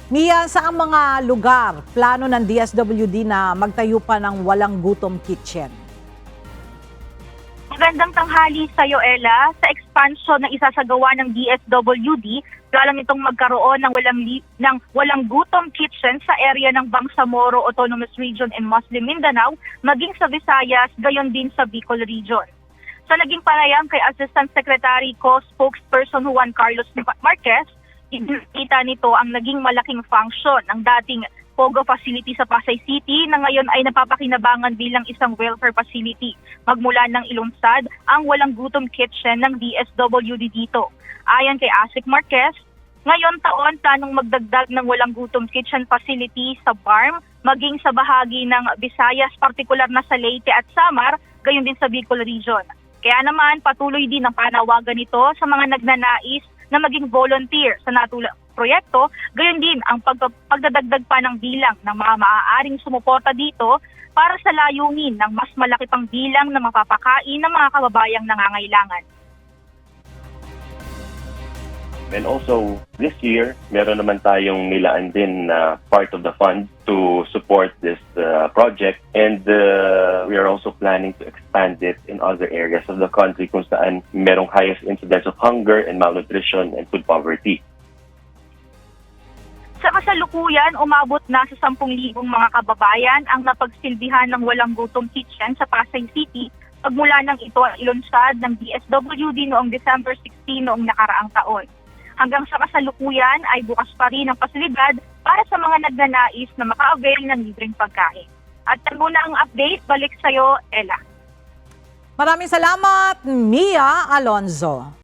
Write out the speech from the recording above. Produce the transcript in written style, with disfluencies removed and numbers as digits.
Mia, saang mga lugar plano ng DSWD na magtayo pa ng walang gutom kitchen? Magandang tanghali sa iyo, Ella. Sa expansion na isasagawa ng DSWD, plano nitong magkaroon ng walang gutom kitchen sa area ng Bangsamoro Autonomous Region and Muslim Mindanao, maging sa Visayas, gayon din sa Bicol Region. Sa naging panayam kay Assistant Secretary Co-Spokesperson Juan Carlos Marquez, kita nito ang naging malaking function ng dating POGO facility sa Pasay City na ngayon ay napapakinabangan bilang isang welfare facility. Magmula ng ilunsad ang walang gutom kitchen ng DSWD dito. Ayon kay Asik Marquez, ngayon taon planong magdagdag ng walang gutom kitchen facility sa BARM, maging sa bahagi ng Visayas, partikular na sa Leyte at Samar, gayon din sa Bicol Region. Kaya naman patuloy din ang panawagan nito sa mga nagnanais na maging volunteer sa natulang proyekto, gayon din ang pagdadagdag pa ng bilang ng mga maaaring sumuporta dito para sa layunin ng mas malaki pang bilang na mapapakain ng mga kababayang nangangailangan. And also, this year, meron naman tayong nilaan din na part of the fund to support this project. And we are also planning to expand it in other areas of the country kung saan merong highest incidence of hunger and malnutrition and food poverty. Sa kasalukuyan, umabot na sa 10,000 mga kababayan ang napagsilbihan ng walang gutom kitchen sa Pasay City pagmula nang ito ay ilunsad ng DSWD noong December 16 noong nakaraang taon. Hanggang sa kasalukuyan ay bukas pa rin ang pasilidad para sa mga nagnanais na maka-avail ng libreng pagkain. At yan muna ang update. Balik sa'yo, Ella. Maraming salamat, Mia Alonzo.